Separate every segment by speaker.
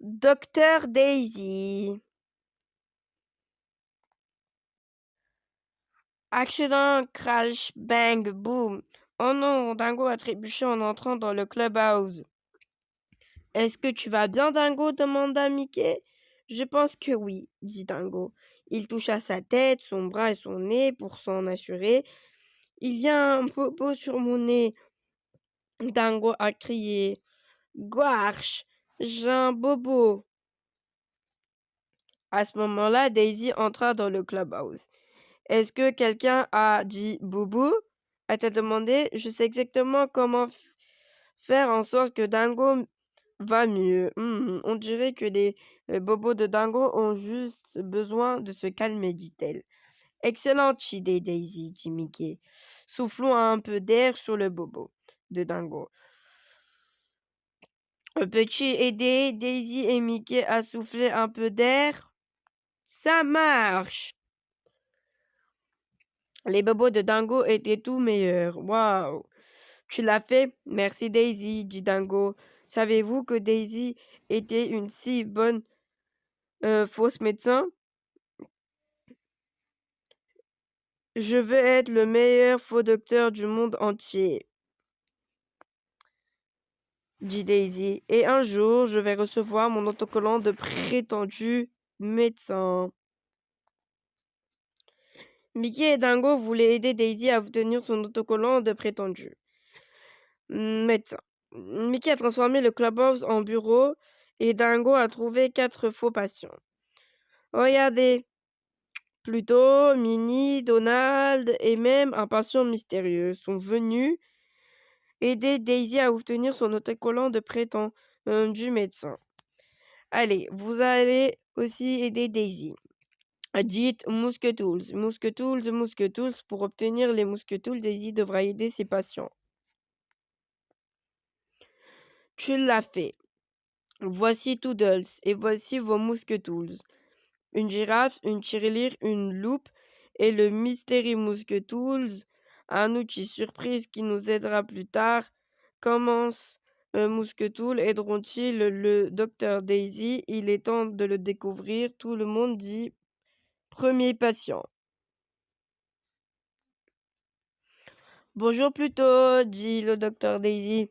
Speaker 1: Docteur Daisy. Accident, crash, bang, boum. Oh non, Dingo a trébuché en entrant dans le clubhouse. Est-ce que tu vas bien, Dingo demanda Mickey. Je pense que oui, dit Dingo. Il toucha sa tête, son bras et son nez pour s'en assurer. Il y a un popo sur mon nez. Dingo a crié. Gouarch, j'ai un bobo. À ce moment-là, Daisy entra dans le clubhouse. Est-ce que quelqu'un a dit boubou? A-t-elle demandé. Je sais exactement comment faire en sorte que Dingo va mieux. On dirait que les bobos de Dingo ont juste besoin de se calmer, dit-elle. Excellente idée, Daisy, dit Mickey. Soufflons un peu d'air sur le bobo de Dingo. Peux-tu aider Daisy et Mickey à souffler un peu d'air? Ça marche! Les bobos de Dingo étaient tout meilleurs. Waouh! Tu l'as fait? Merci Daisy, dit Dingo. Savez-vous que Daisy était une si bonne fausse médecin? Je veux être le meilleur faux docteur du monde entier, dit Daisy. Et un jour, je vais recevoir mon autocollant de prétendu médecin. Mickey et Dingo voulaient aider Daisy à obtenir son autocollant de prétendu médecin. Mickey a transformé le clubhouse en bureau et Dingo a trouvé 4 faux patients. Regardez, Pluto, Minnie, Donald et même un patient mystérieux sont venus aider Daisy à obtenir son autocollant de prétendu médecin. Allez, vous allez aussi aider Daisy. Dites Mousquetools, Mousquetools, Mousquetools. Pour obtenir les Mousquetools, Daisy devra aider ses patients. Tu l'as fait. Voici Toodles et voici vos Mousquetools. Une girafe, une tirelire, une loupe et le Mystery Mousquetools, un outil surprise qui nous aidera plus tard. Comment Mousquetool aideront-ils le docteur Daisy? Il est temps de le découvrir. Tout le monde dit premier patient. Bonjour Pluto, dit le docteur Daisy.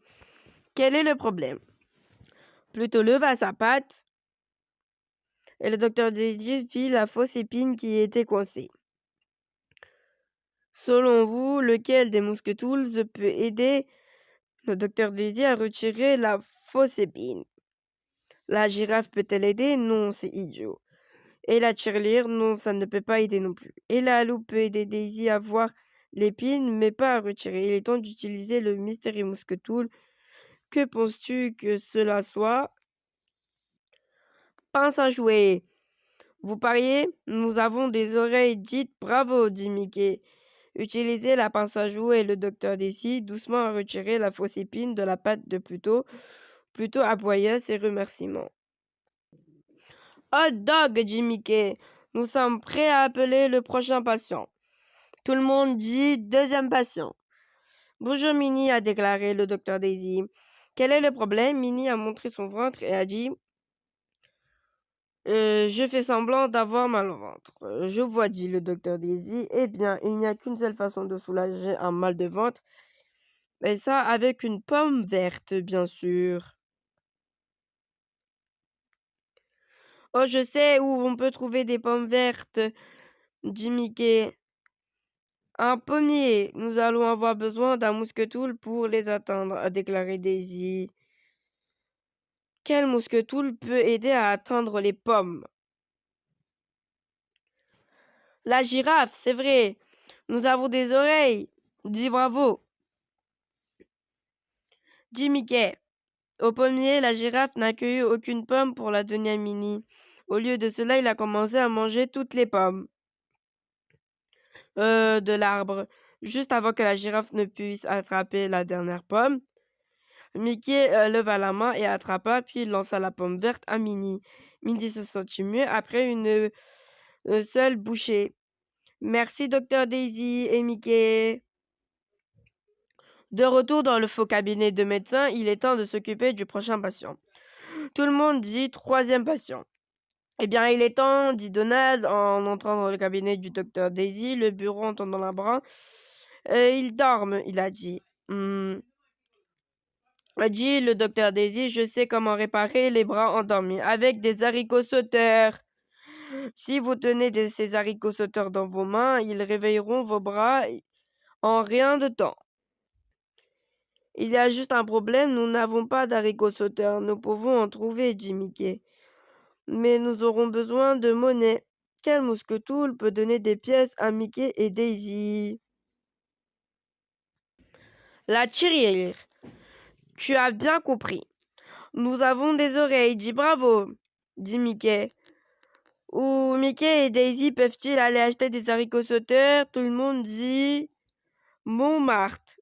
Speaker 1: Quel est le problème? Pluto leva sa patte et le docteur Daisy vit la fausse épine qui était coincée. Selon vous, lequel des Mousquetools peut aider le docteur Daisy à retirer la fausse épine? La girafe peut-elle aider? Non, c'est idiot. Et la tirelire? Non, ça ne peut pas aider non plus. Et la loupe peut aider Daisy à voir l'épine, mais pas à retirer. Il est temps d'utiliser le Mystery Mousquetool. Que penses-tu que cela soit? Pince à jouer. Vous pariez? Nous avons des oreilles dites bravo, dit Mickey. Utilisez la pince à jouer et le docteur Daisy doucement à retirer la fausse épine de la patte de Pluto. Pluto aboya ses remerciements. Hot dog, dit Mickey. Nous sommes prêts à appeler le prochain patient. Tout le monde dit deuxième patient. Bonjour Minnie, a déclaré le docteur Daisy. Quel est le problème? Minnie a montré son ventre et a dit je fais semblant d'avoir mal au ventre. Je vois, dit le docteur Daisy. Eh bien, il n'y a qu'une seule façon de soulager un mal de ventre. Et ça, avec une pomme verte, bien sûr. Oh, je sais où on peut trouver des pommes vertes, dit Mickey. Un pommier. Nous allons avoir besoin d'un mousquetool pour les atteindre, a déclaré Daisy. Quel mousquetool peut aider à atteindre les pommes? La girafe, c'est vrai. Nous avons des oreilles. Dis bravo. Dit Mickey. Au pommier, la girafe n'a cueilli aucune pomme pour la donner à Minnie. Au lieu de cela, il a commencé à manger toutes les pommes de l'arbre. Juste avant que la girafe ne puisse attraper la dernière pomme, Mickey leva la main et attrapa, puis il lança la pomme verte à Minnie. Minnie se sentit mieux après une seule bouchée. Merci, docteur Daisy et Mickey. De retour dans le faux cabinet de médecin, il est temps de s'occuper du prochain patient. Tout le monde dit troisième patient. Eh bien, il est temps, dit Donald en entrant dans le cabinet du docteur Daisy, le bureau en tendant la bras. Ils dorment, il a dit. A dit le docteur Daisy, je sais comment réparer les bras endormis avec des haricots sauteurs. Si vous tenez ces haricots sauteurs dans vos mains, ils réveilleront vos bras en rien de temps. Il y a juste un problème, nous n'avons pas d'haricots sauteurs. Nous pouvons en trouver, dit Mickey. Mais nous aurons besoin de monnaie. Quel mousquetoul peut donner des pièces à Mickey et Daisy? La tirelire. Tu as bien compris. Nous avons des oreilles, dis bravo, dit Mickey. Où Mickey et Daisy peuvent-ils aller acheter des haricots sauteurs? Tout le monde dit Montmartre.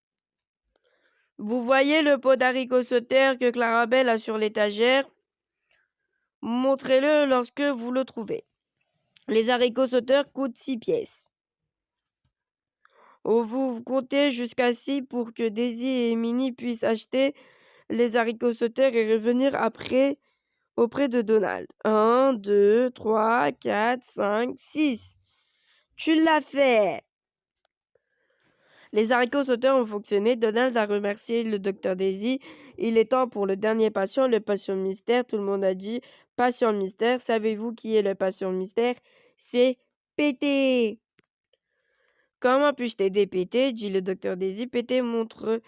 Speaker 1: Vous voyez le pot d'haricots sauteurs que Clarabelle a sur l'étagère? Montrez-le lorsque vous le trouvez. Les haricots sauteurs coûtent 6 pièces. Vous comptez jusqu'à 6 pour que Daisy et Minnie puissent acheter les haricots sauteurs et revenir après auprès de Donald. 1, 2, 3, 4, 5, 6. Tu l'as fait! Les haricots sauteurs ont fonctionné. Donald a remercié le docteur Daisy. Il est temps pour le dernier patient, le patient mystère. Tout le monde a dit patient mystère. Savez-vous qui est le patient mystère? C'est Pété. Comment puis-je t'aider, Pété? Dit le docteur Daisy. Pété montra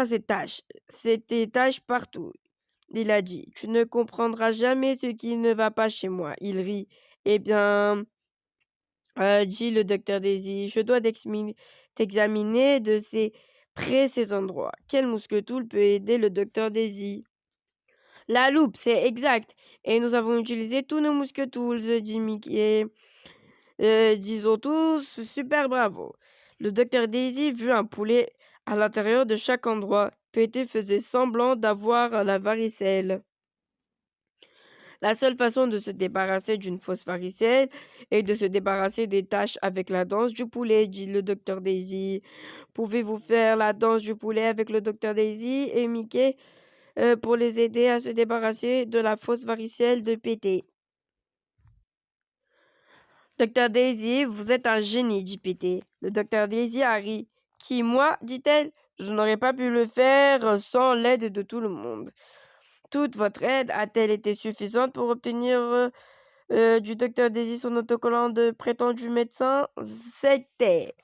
Speaker 1: ses taches partout. Il a dit, tu ne comprendras jamais ce qui ne va pas chez moi. Il rit. Eh bien, dit le docteur Daisy, je dois t'examiner de ces endroits. Quel mousquetoul peut aider le docteur Daisy? La loupe, c'est exact. Et nous avons utilisé tous nos mousquetools, dit Mickey. Disons tous, super bravo. Le docteur Daisy vit un poulet à l'intérieur de chaque endroit. Pété faisait semblant d'avoir la varicelle. La seule façon de se débarrasser d'une fausse varicelle est de se débarrasser des taches avec la danse du poulet, dit le docteur Daisy. Pouvez-vous faire la danse du poulet avec le docteur Daisy et Mickey pour les aider à se débarrasser de la fausse varicelle de Pété? Docteur Daisy, vous êtes un génie, dit Pété. Le docteur Daisy a ri. Qui, moi? Dit-elle. Je n'aurais pas pu le faire sans l'aide de tout le monde. Toute votre aide a-t-elle été suffisante pour obtenir du docteur Daisy son autocollant de prétendu médecin? C'était.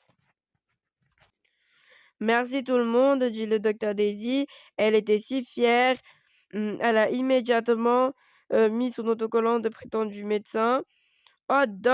Speaker 1: Merci tout le monde, dit le docteur Daisy. Elle était si fière. Elle a immédiatement mis son autocollant de prétendu médecin. Oh,